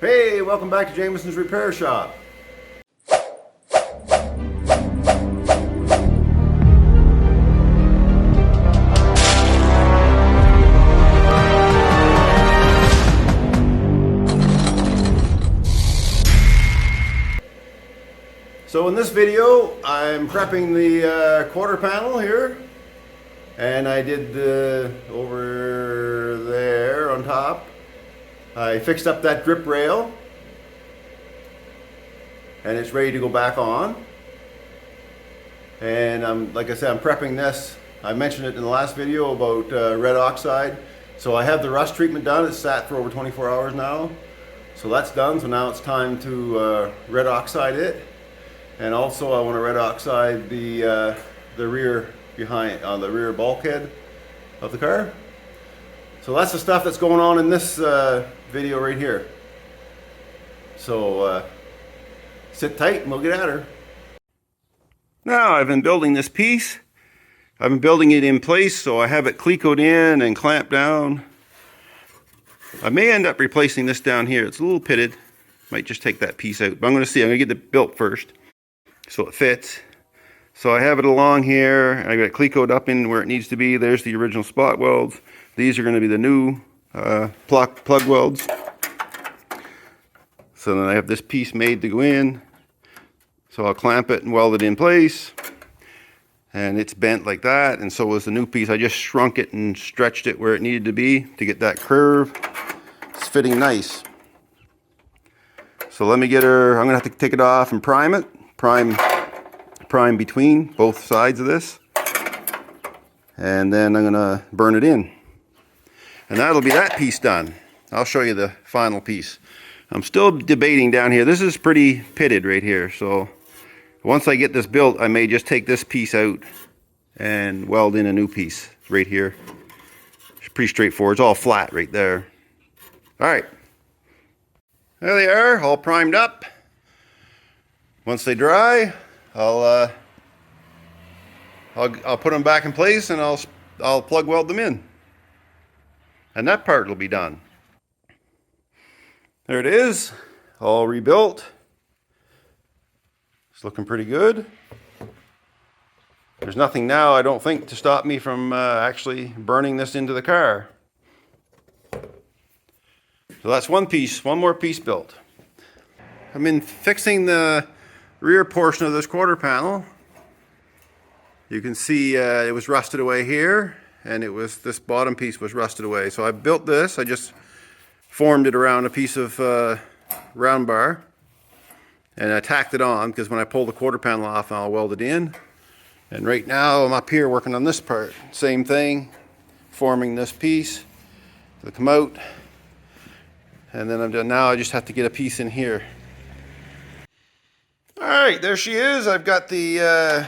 Hey, welcome back to Jamieson's Repair Shop. So in this video, I'm prepping the quarter panel here, and I did the over there on top. I fixed up that grip rail, and it's ready to go back on. And like I said, I'm prepping this. I mentioned it in the last video about red oxide. So I have the rust treatment done. It's sat for over 24 hours now. So that's done. So now it's time to red oxide it. And also I want to red oxide the rear behind, the rear bulkhead of the car. So that's the stuff that's going on in this video right here. So sit tight and we'll get at her. Now I've been building this piece. I've been building it in place, so I have it clecoed in and clamped down. I may end up replacing this down here. It's a little pitted. Might just take that piece out, but I'm going to see. I'm going to get it built first so it fits. So I have it along here. I got it clecoed up in where it needs to be. There's the original spot welds. These are going to be the new plug welds. So then I have this piece made to go in. So I'll clamp it and weld it in place. And it's bent like that, and so was the new piece. I just shrunk it and stretched it where it needed to be to get that curve. It's fitting nice. So let me get her, I'm gonna have to take it off and prime it. Prime between both sides of this. And then I'm gonna burn it in. And that'll be that piece done. I'll show you the final piece. I'm still debating down here. This is pretty pitted right here, so once I get this built, I may just take this piece out and weld in a new piece right here. It's pretty straightforward. It's all flat right there. All right. There they are, all primed up. Once they dry, I'll put them back in place and I'll plug weld them in. And that part will be done. There it is, all rebuilt. It's looking pretty good. There's nothing now, I don't think, to stop me from actually burning this into the car. So that's one piece, one more piece built. I've been fixing the rear portion of this quarter panel. You can see it was rusted away here, and this bottom piece was rusted away. So I built this, I just formed it around a piece of round bar. And I tacked it on because when I pull the quarter panel off, I'll weld it in. And right now I'm up here working on this part. Same thing, forming this piece. It'll come out. And then I'm done. Now I just have to get a piece in here. All right, there she is. I've got I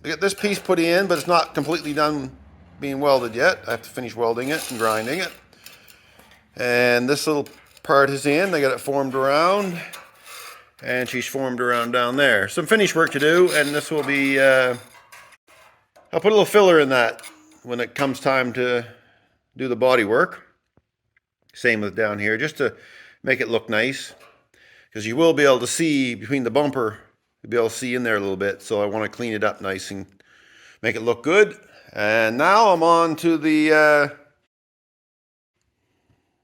got this piece put in, but it's not completely done being welded yet. I have to finish welding it and grinding it. And this little part is in. I got it formed around. And she's formed around down there. Some finish work to do, and this will be, I'll put a little filler in that when it comes time to do the body work. Same with down here, just to make it look nice. Because you will be able to see between the bumper, you'll be able to see in there a little bit, so I want to clean it up nice and make it look good. And now I'm on to the,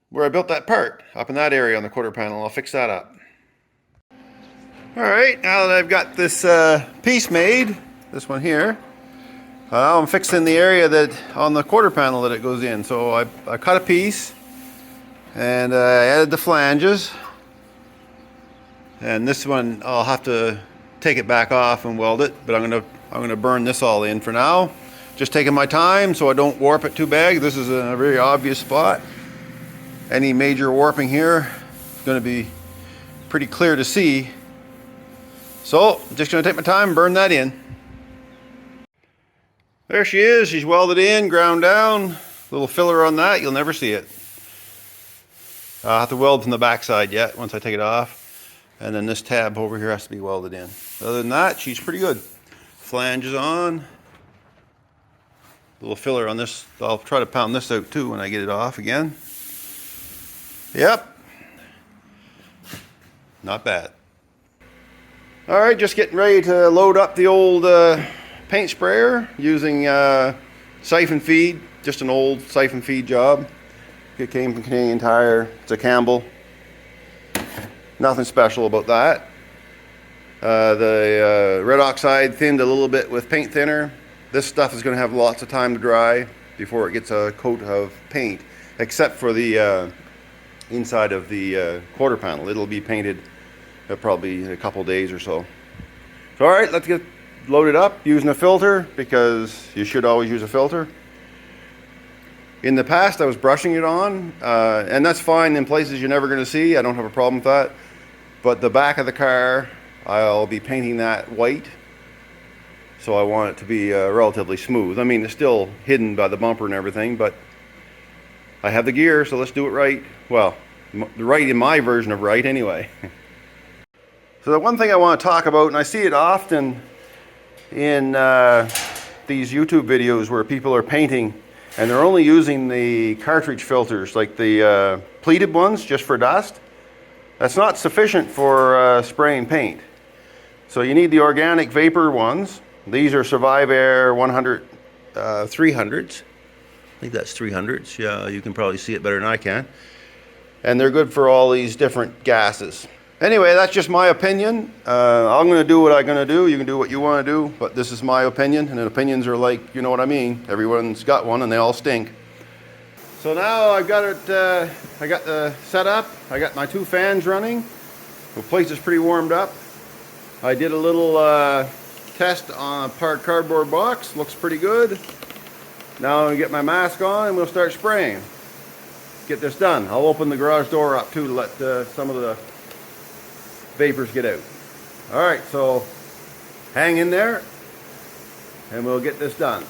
where I built that part, up in that area on the quarter panel. I'll fix that up. Alright, now that I've got this piece made, this one here, I'm fixing the area that on the quarter panel that it goes in. So I cut a piece and I added the flanges, and this one I'll have to take it back off and weld it, but I'm gonna burn this all in for now. Just taking my time so I don't warp it too bad. This is a very obvious spot. Any major warping here is going to be pretty clear to see. So, I'm just going to take my time and burn that in. There she is. She's welded in, ground down. Little filler on that. You'll never see it. I'll have to weld from the back side yet once I take it off. And then this tab over here has to be welded in. Other than that, she's pretty good. Flange is on. Little filler on this. I'll try to pound this out too when I get it off again. Yep. Not bad. All right, just getting ready to load up the old paint sprayer using siphon feed, just an old siphon feed job. It came from Canadian Tire. It's a Campbell. Nothing special about that. The red oxide thinned a little bit with paint thinner. This stuff is going to have lots of time to dry before it gets a coat of paint, except for the inside of the quarter panel. It'll be painted probably in a couple days or so. So all right, let's get loaded up using a filter, because you should always use a filter. In the past I was brushing it on, and that's fine in places you're never going to see. I don't have a problem with that. But the back of the car, I'll be painting that white, so I want it to be relatively smooth. I mean, it's still hidden by the bumper and everything, but I have the gear, so let's do it right. Well, right in my version of right anyway. So the one thing I want to talk about, and I see it often in these YouTube videos where people are painting and they're only using the cartridge filters, like the pleated ones, just for dust. That's not sufficient for spraying paint. So you need the organic vapor ones. These are Survive Air 100 300s. I think that's 300s. Yeah, you can probably see it better than I can. And they're good for all these different gases. Anyway, that's just my opinion. I'm going to do what I'm going to do. You can do what you want to do, but this is my opinion, and opinions are like, you know what I mean. Everyone's got one, and they all stink. So now I've got it. I got the set up. I got my 2 fans running. The place is pretty warmed up. I did a little test on a part cardboard box. Looks pretty good. Now I'm going to get my mask on, and we'll start spraying. Get this done. I'll open the garage door up too to let some of the vapors get out. All right, so hang in there and we'll get this done.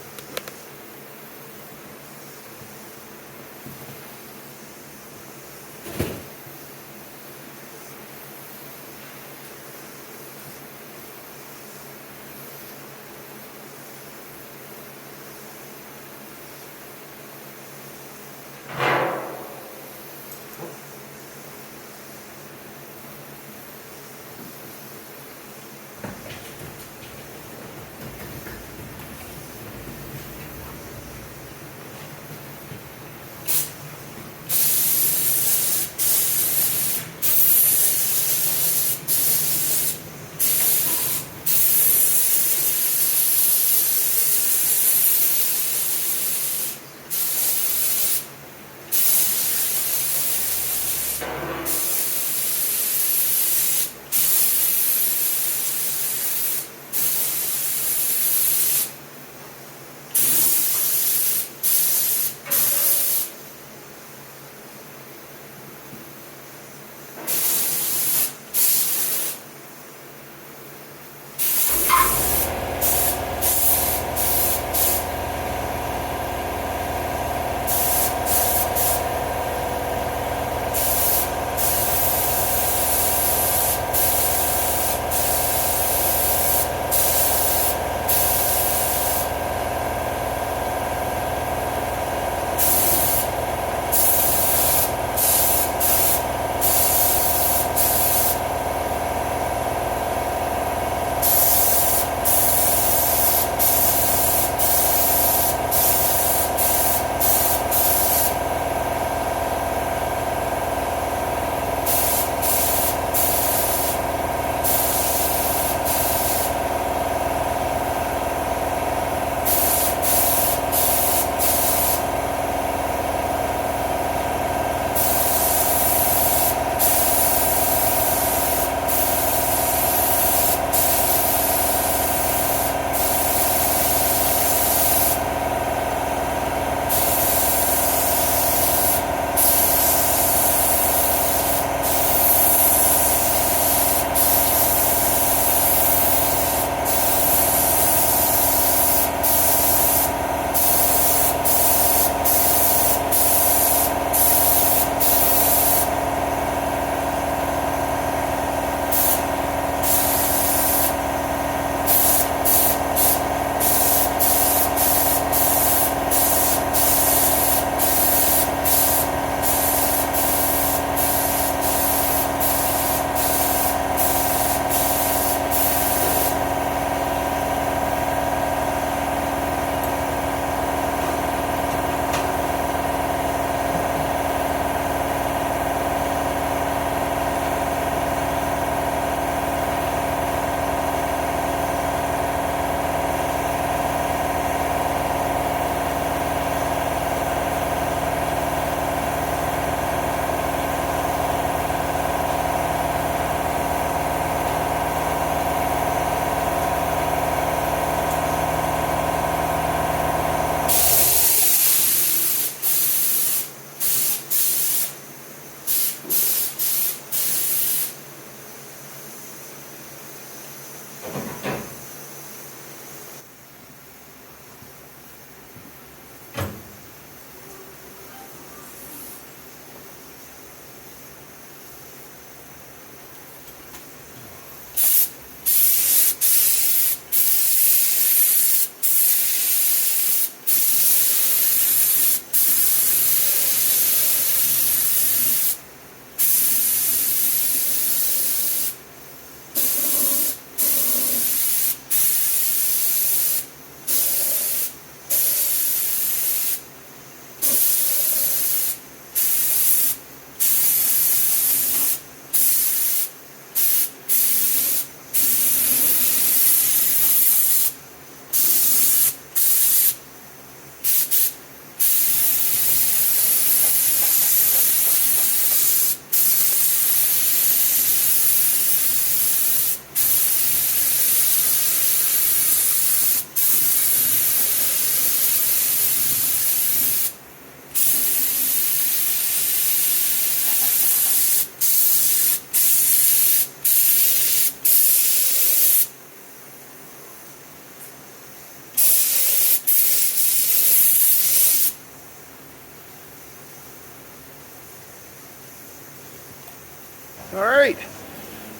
All right,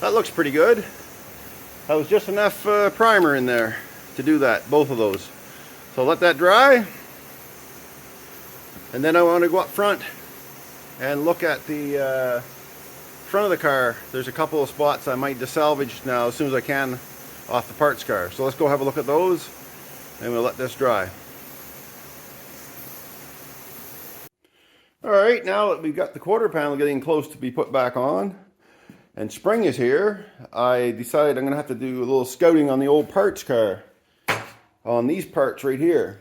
that looks pretty good. That was just enough primer in there to do that, both of those. So let that dry. And then I want to go up front and look at the front of the car. There's a couple of spots I might desalvage now as soon as I can off the parts car. So let's go have a look at those and we'll let this dry. All right, now that we've got the quarter panel getting close to be put back on and spring is here, I decided I'm gonna have to do a little scouting on the old parts car on these parts right here.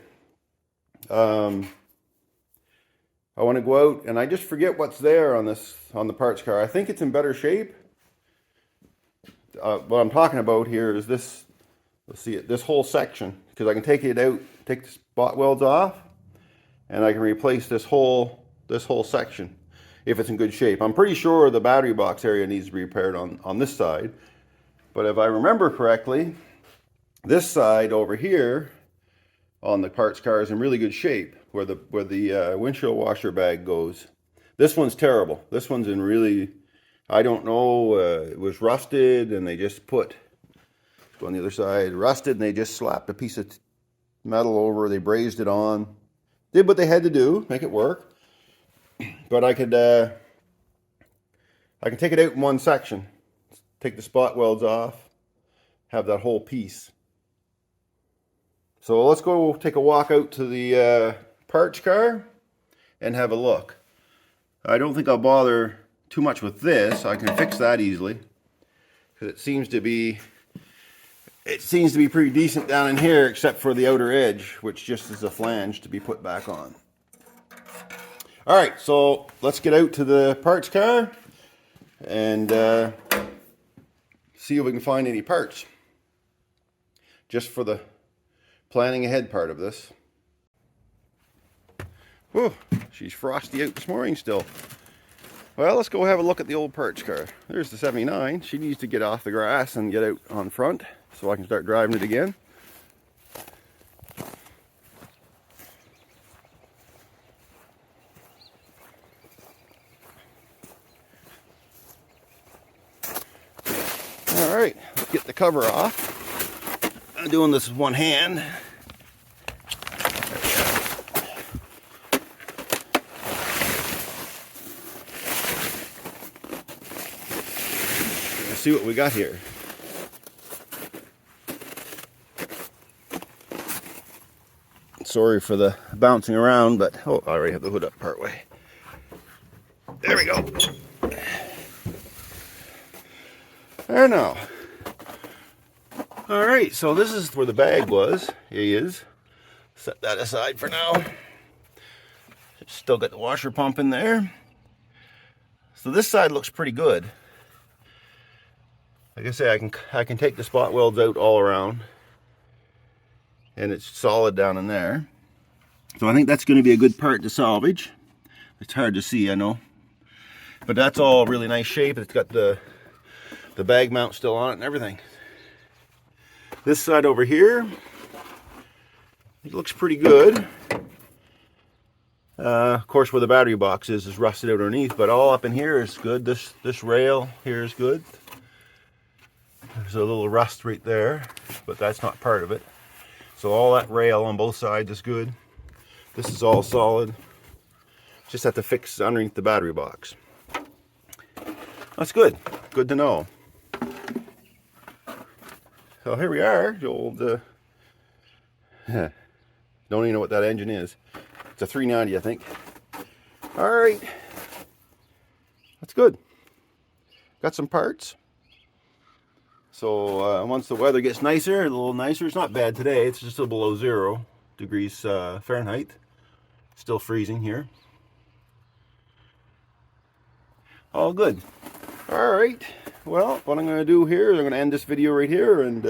I want to go out and I just forget what's there on the parts car. I think it's in better shape. What I'm talking about here is this. Let's see it. This whole section, because I can take it out, take the spot welds off, and I can replace this whole section if it's in good shape. I'm pretty sure the battery box area needs to be repaired on this side, but if I remember correctly, this side over here on the parts car is in really good shape, where the windshield washer bag goes. This one's terrible. This one's in really, I don't know, it was rusted and they just put, go on the other side, rusted, and they just slapped a piece of metal over, they brazed it on. Did what they had to do, make it work. But I can take it out in one section, take the spot welds off, have that whole piece. So let's go take a walk out to the parts car and have a look. I don't think I'll bother too much with this. I can fix that easily because it seems to be pretty decent down in here, except for the outer edge, which just is a flange to be put back on. All right, so let's get out to the parts car and see if we can find any parts just for the planning ahead part of this. Whew, she's frosty out this morning still. Well, let's go have a look at the old parts car. There's the 79. She needs to get off the grass and get out on front so I can start driving it again. All right, let's get the cover off. I'm doing this with one hand. Let's see what we got here. Sorry for the bouncing around, but oh, I already have the hood up part way. There we go. There now. All right, so this is where the bag was. Here he is. Set that aside for now. Still got the washer pump in there. So this side looks pretty good. Like I say, I can take the spot welds out all around, and it's solid down in there. So I think that's going to be a good part to salvage. It's hard to see, I know, but that's all really nice shape. It's got the bag mount still on it and everything. This side over here, it looks pretty good. Of course, where the battery box is rusted out underneath, but all up in here is good. This rail here is good. There's a little rust right there, but that's not part of it. So all that rail on both sides is good. This is all solid. Just have to fix underneath the battery box. That's good. Good to know. So here we are, the old, don't even know what that engine is. It's a 390, I think. All right, that's good. Got some parts. So once the weather gets nicer, a little nicer, it's not bad today. It's just below 0 degrees Fahrenheit. Still freezing here. All good. All right. Well, what I'm going to do here is I'm going to end this video right here, and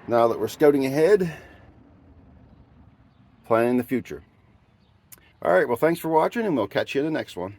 now that we're scouting ahead, planning the future. All right, well, thanks for watching, and we'll catch you in the next one.